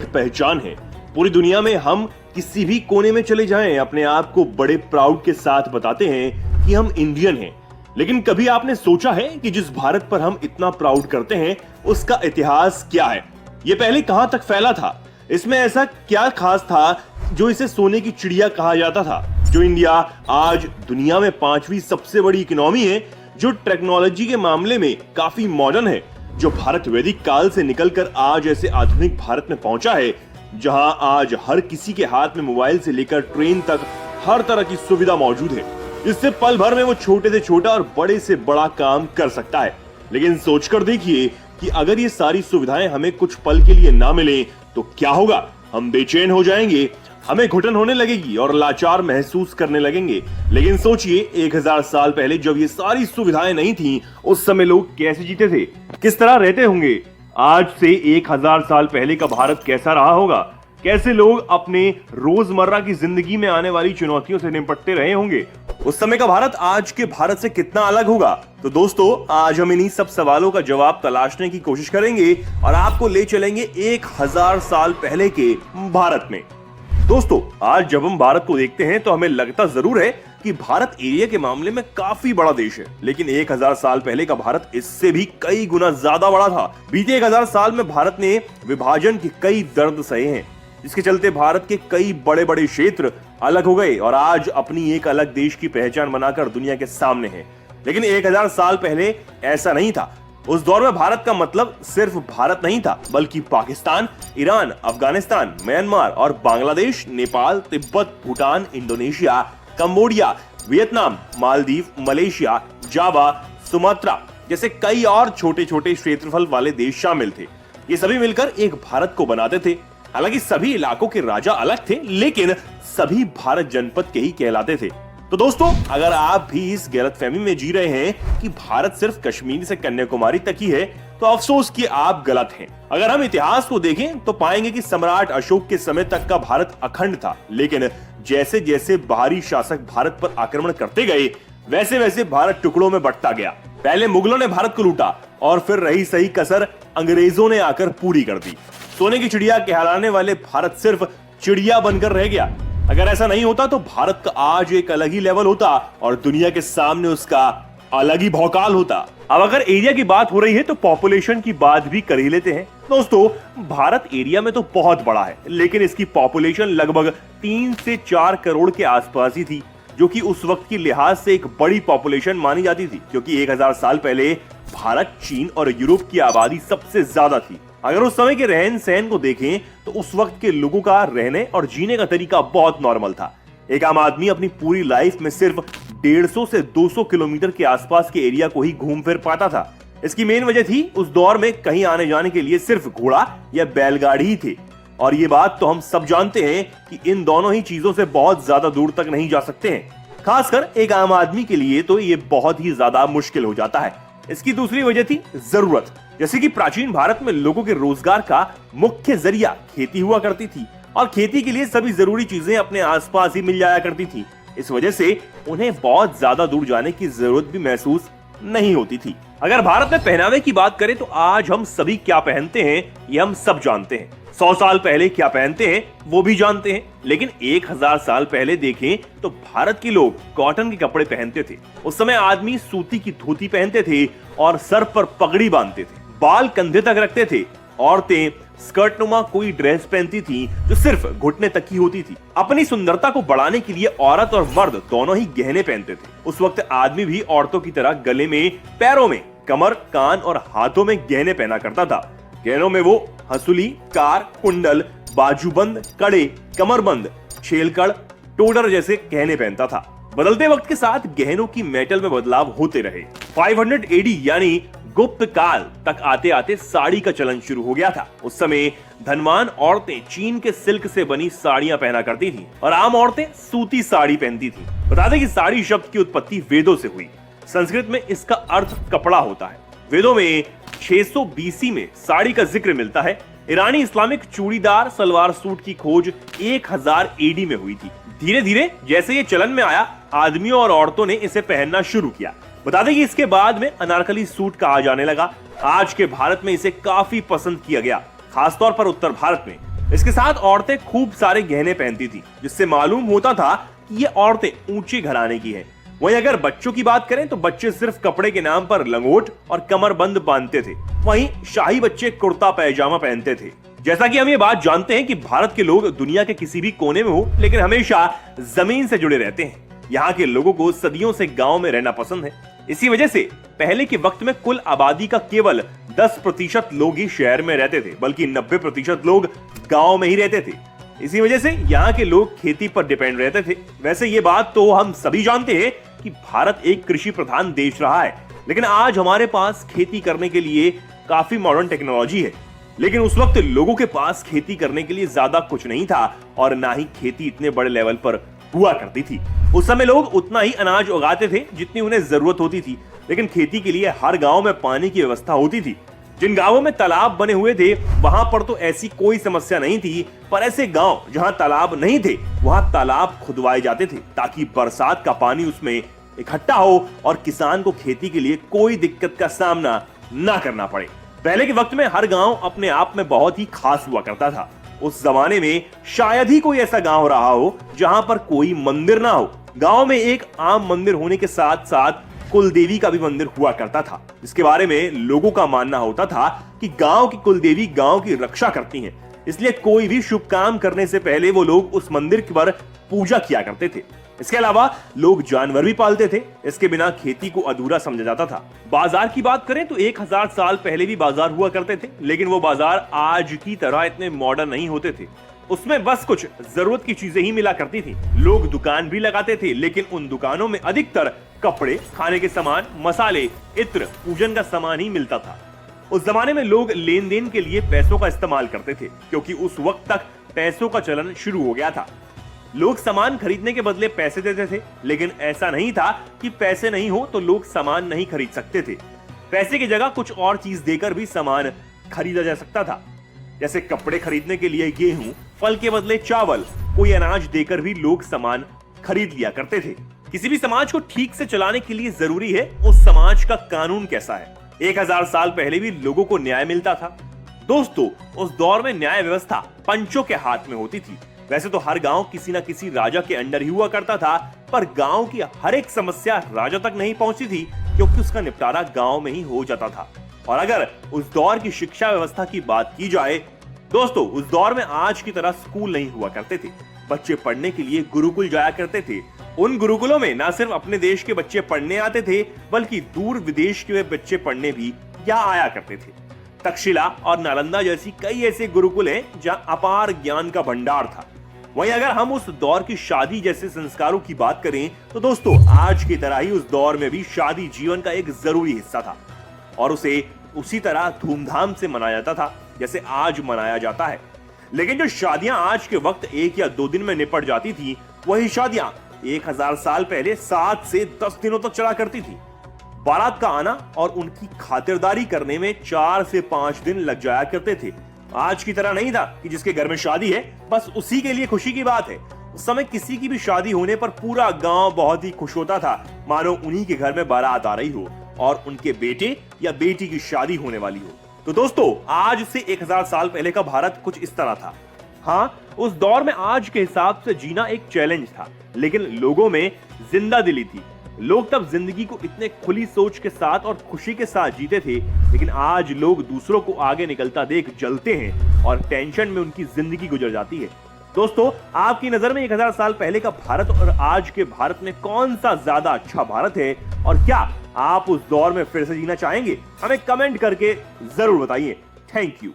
पहचान है। पूरी दुनिया में हम किसी भी कोने में चले जाएं, अपने आप को बड़े प्राउड के साथ बताते हैं कि हम इंडियन हैं। लेकिन कभी आपने सोचा है कि जिस भारत पर हम इतना प्राउड करते हैं उसका इतिहास क्या है? ये पहले कहां तक फैला था? इसमें ऐसा क्या खास था जो इसे सोने की चिड़िया कहा जाता था? जो इंडिया आज दुनिया में 5वीं सबसे बड़ी इकोनॉमी है, जो टेक्नोलॉजी के मामले में काफी मॉडर्न है, जो भारत वैदिक काल से निकलकर आज ऐसे आधुनिक भारत में पहुंचा है जहां आज हर किसी के हाथ में मोबाइल से लेकर ट्रेन तक हर तरह की सुविधा मौजूद है, जिससे पल भर में वो छोटे से छोटा और बड़े से बड़ा काम कर सकता है। लेकिन सोचकर देखिए कि अगर ये सारी सुविधाएं हमें कुछ पल के लिए ना मिले तो क्या होगा? हम बेचैन हो जाएंगे, हमें घुटन होने लगेगी और लाचार महसूस करने लगेंगे। लेकिन सोचिए 1000 साल पहले जब ये सारी सुविधाएं नहीं थी, उस समय लोग कैसे जीते थे, किस तरह रहते होंगे? आज से 1000 साल पहले का भारत कैसा रहा होगा? कैसे लोग अपने रोजमर्रा की जिंदगी में आने वाली चुनौतियों से निपटते रहे होंगे? उस समय का भारत आज के भारत से कितना अलग होगा? तो दोस्तों, आज हम इन्हीं सब सवालों का जवाब तलाशने की कोशिश करेंगे और आपको ले चलेंगे 1000 साल पहले के भारत में। दोस्तों, आज जब हम भारत को देखते हैं तो हमें लगता जरूर है कि भारत एरिया के मामले में काफी बड़ा देश है, लेकिन 1000 साल पहले का भारत इससे भी कई गुना ज्यादा बड़ा था। बीते 1000 साल में भारत ने विभाजन के कई दर्द सहे हैं, जिसके चलते भारत के कई बड़े बड़े क्षेत्र अलग हो गए और आज अपनी एक अलग देश की पहचान बनाकर दुनिया के सामने है। लेकिन 1000 साल पहले ऐसा नहीं था। उस दौर में भारत का मतलब सिर्फ भारत नहीं था, बल्कि पाकिस्तान, ईरान, अफगानिस्तान, म्यांमार और Bangladesh, Nepal, Tibet, Bhutan, Indonesia, Cambodia, Vietnam, Maldives, Malaysia, Java, Sumatra जैसे कई और छोटे छोटे क्षेत्रफल वाले देश शामिल थे। ये सभी मिलकर एक भारत को बनाते थे। हालांकि सभी इलाकों के राजा अलग थे, लेकिन सभी भारत जनपद के ही कहलाते थे। तो दोस्तों, अगर आप भी इस गलतफहमी में जी रहे हैं कि भारत सिर्फ कश्मीर से कन्याकुमारी तक ही है, तो अफसोस कि आप गलत हैं। अगर हम इतिहास को देखें तो पाएंगे कि सम्राट अशोक के समय तक का भारत अखंड था, लेकिन जैसे जैसे बाहरी शासक भारत पर आक्रमण करते गए, वैसे वैसे भारत टुकड़ों में बंटता गया। पहले मुगलों ने भारत को लूटा और फिर रही सही कसर अंग्रेजों ने आकर पूरी कर दी। सोने की चिड़िया कहलाने वाले भारत सिर्फ चिड़िया बनकर रह गया। अगर ऐसा नहीं होता तो भारत का आज एक अलग ही लेवल होता और दुनिया के सामने उसका अलग ही भौकाल होता। अब अगर एरिया की बात हो रही है तो पॉपुलेशन की बात भी कर ही लेते हैं। दोस्तों, भारत एरिया में तो बहुत बड़ा है, लेकिन इसकी पॉपुलेशन लगभग 3 से 4 करोड़ के आसपास ही थी, जो कि उस वक्त की लिहाज से एक बड़ी पॉपुलेशन मानी जाती थी, क्योंकि 1000 साल पहले भारत, चीन और यूरोप की आबादी सबसे ज्यादा थी। अगर उस समय के रहन सहन को देखें तो उस वक्त के लोगों का रहने और जीने का तरीका बहुत नॉर्मल था। एक आम आदमी अपनी पूरी लाइफ में सिर्फ 150 से 200 किलोमीटर के आसपास के एरिया को ही घूम फिर पाता था। इसकी मेन वजह थी उस दौर में कहीं आने जाने के लिए सिर्फ घोड़ा या बैलगाड़ी ही थे। और ये बात तो हम सब जानते हैं कि इन दोनों ही चीजों से बहुत ज्यादा दूर तक नहीं जा सकते हैं। खासकर एक आम आदमी के लिए तो ये बहुत ही ज्यादा मुश्किल हो जाता है। इसकी दूसरी वजह थी जरूरत। जैसे कि प्राचीन भारत में लोगों के रोजगार का मुख्य जरिया खेती हुआ करती थी और खेती के लिए सभी जरूरी चीजें अपने आसपास ही मिल जाया करती थी। इस वजह से उन्हें बहुत ज्यादा दूर जाने की जरूरत भी महसूस नहीं होती थी। अगर भारत में पहनावे की बात करें तो आज हम सभी क्या पहनते हैं ये हम सब जानते हैं। 100 साल पहले क्या पहनते हैं वो भी जानते हैं, लेकिन 1000 साल पहले देखें तो भारत के लोग कॉटन के कपड़े पहनते थे। उस समय आदमी सूती की धोती पहनते थे और सर पर पगड़ी बांधते थे, बाल कंधे तक रखते थे। औरतें स्कर्ट नुमा कोई ड्रेस पहनती थी जो सिर्फ घुटने तक की होती थी। अपनी सुंदरता को बढ़ाने के लिए औरत और मर्द दोनों ही गहने पहनते थे। उस वक्त आदमी भी औरतों की तरह गले में, पैरों में, कमर, कान और हाथों में गहने पहना करता था। गहनों में वो हंसुली, कार, कुंडल, बाजूबंद, कड़े, कमरबंद, छेलकड़, टोडर जैसे गहने पहनता था। बदलते वक्त के साथ गहनों की मेटल में बदलाव होते रहे। 500 AD यानी गुप्त काल तक आते आते साड़ी का चलन शुरू हो गया था। उस समय धनवान औरतें चीन के सिल्क से बनी साड़ियां पहना करती थी और आम औरतें सूती साड़ी पहनती थी। बता दें कि साड़ी शब्द की उत्पत्ति वेदों से हुई। संस्कृत में इसका अर्थ कपड़ा होता है। वेदों में 600 BC में साड़ी का जिक्र मिलता है। ईरानी इस्लामिक चूड़ीदार सलवार सूट की खोज 1000 AD में हुई थी। धीरे धीरे जैसे ये चलन में आया, आदमियों और औरतों ने इसे पहनना शुरू किया। बता दें कि इसके बाद में अनारकली सूट कहा जाने लगा। आज के भारत में इसे काफी पसंद किया गया, खासतौर पर उत्तर भारत में। इसके साथ औरतें खूब सारे गहने पहनती थी, जिससे मालूम होता था कि ये औरतें ऊंचे घराने की हैं। वहीं अगर बच्चों की बात करें तो बच्चे सिर्फ कपड़े के नाम पर लंगोट और कमरबंद बांधते थे। वहीं शाही बच्चे कुर्ता पैजामा पहनते थे। जैसा कि हम ये बात जानते हैं कि भारत के लोग दुनिया के किसी भी कोने में हो, लेकिन हमेशा जमीन से जुड़े रहते हैं। यहाँ के लोगों को सदियों से गांव में रहना पसंद है। इसी वजह से पहले के वक्त में कुल आबादी का केवल 10% लोग ही शहर में रहते थे, बल्कि 90% लोग गांव में ही रहते थे। इसी वजह से यहाँ के लोग खेती पर डिपेंड रहते थे। वैसे ये बात तो हम सभी जानते हैं कि भारत एक कृषि प्रधान देश रहा है, लेकिन आज हमारे पास खेती करने के लिए काफी मॉडर्न टेक्नोलॉजी है। लेकिन उस वक्त लोगों के पास खेती करने के लिए ज्यादा कुछ नहीं था और ना ही खेती इतने बड़े लेवल पर हुआ करती थी। उस समय लोग उतना ही अनाज उगाते थे जितनी उन्हें जरूरत होती थी, लेकिन खेती के लिए हर गांव में पानी की व्यवस्था होती थी। जिन गांवों में तालाब बने हुए थे वहां पर तो ऐसी कोई समस्या नहीं थी, पर ऐसे गांव जहां तालाब नहीं थे वहां तालाब खुदवाए जाते थे ताकि बरसात का पानी उसमें इकट्ठा हो और किसान को खेती के लिए कोई दिक्कत का सामना ना करना पड़े। पहले के वक्त में हर गांव अपने आप में बहुत ही खास हुआ करता था। उस जमाने में शायद ही कोई ऐसा गांव रहा हो जहां पर कोई मंदिर ना हो। गांव में एक आम मंदिर होने के साथ साथ कुलदेवी का भी मंदिर हुआ करता था, जिसके बारे में लोगों का मानना होता था कि गांव की कुलदेवी गांव की रक्षा करती हैं, इसलिए कोई भी शुभ काम करने से पहले वो लोग उस मंदिर पर पूजा किया करते थे। इसके अलावा लोग जानवर भी पालते थे, इसके बिना खेती को अधूरा समझा जाता था। बाजार की बात करें तो 1000 साल पहले भी बाजार हुआ करते थे, लेकिन वो बाजार आज की तरह इतने मॉडर्न नहीं होते थे। उसमें बस कुछ जरूरत की चीजें ही मिला करती थी। लोग दुकान भी लगाते थे, लेकिन उन दुकानों में अधिकतर कपड़े, खाने के सामान, मसाले, इत्र, पूजन का सामान ही मिलता था। उस जमाने में लोग लेन देन के लिए पैसों का इस्तेमाल करते थे, क्योंकि उस वक्त तक पैसों का चलन शुरू हो गया था। लोग सामान खरीदने के बदले पैसे देते थे, लेकिन ऐसा नहीं था कि पैसे नहीं हो तो लोग सामान नहीं खरीद सकते थे। पैसे की जगह कुछ और चीज देकर भी सामान खरीदा जा सकता था, जैसे कपड़े खरीदने के लिए गेहूं, फल के बदले चावल, कोई अनाज देकर भी लोग सामान खरीद लिया करते थे। किसी भी समाज को ठीक से चलाने के लिए जरूरी है उस समाज का कानून कैसा है। 1000 साल पहले भी लोगों को न्याय मिलता था। दोस्तों, उस दौर में न्याय व्यवस्था पंचों के हाथ में होती थी। वैसे तो हर गांव किसी न किसी राजा के अंडर ही हुआ करता था, पर गांव की हर एक समस्या राजा तक नहीं पहुंचती थी, क्योंकि उसका निपटारा गांव में ही हो जाता था। और अगर उस दौर की शिक्षा व्यवस्था की बात की जाए दोस्तों, उस दौर में आज की तरह स्कूल नहीं हुआ करते थे। बच्चे पढ़ने के लिए गुरुकुल जाया करते थे। उन गुरुकुलों में न सिर्फ अपने देश के बच्चे पढ़ने आते थे, बल्कि दूर विदेश के बच्चे पढ़ने भी यहाँ आया करते थे। तक्षशिला और नालंदा जैसी कई ऐसे गुरुकुल हैं जहाँ अपार ज्ञान का भंडार था। वहीं अगर हम उस दौर की शादी जैसे संस्कारों की बात करें तो दोस्तों, आज की तरह ही उस दौर में भी शादी जीवन का एक जरूरी हिस्सा था और उसे उसी तरह धूमधाम से मनाया जाता था जैसे आज मनाया जाता है। लेकिन जो शादियां आज के वक्त 1 या 2 दिन में निपट जाती थी, वही शादियां 1000 साल पहले 7 से 10 दिनों तक चला करती थी। बारात का आना और उनकी खातिरदारी करने में 4 से 5 दिन लग जाया करते थे। आज की तरह नहीं था कि जिसके घर में शादी है बस उसी के लिए खुशी की बात है। उस समय किसी की भी शादी होने पर पूरा गांव बहुत ही खुश होता था, मानो उन्हीं के घर में बारात आ रही हो और उनके बेटे या बेटी की शादी होने वाली हो। तो दोस्तों, आज से 1000 साल पहले का भारत कुछ इस तरह था। हाँ, उस दौर में आज के हिसाब से जीना एक चैलेंज था, लेकिन लोगों में जिंदा दिली थी। लोग तब जिंदगी को इतने खुली सोच के साथ और खुशी के साथ जीते थे, लेकिन आज लोग दूसरों को आगे निकलता देख जलते हैं और टेंशन में उनकी जिंदगी गुजर जाती है। दोस्तों, आपकी नजर में 1000 साल पहले का भारत और आज के भारत में कौन सा ज्यादा अच्छा भारत है, और क्या आप उस दौर में फिर से जीना चाहेंगे? हमें कमेंट करके जरूर बताइए। Thank you.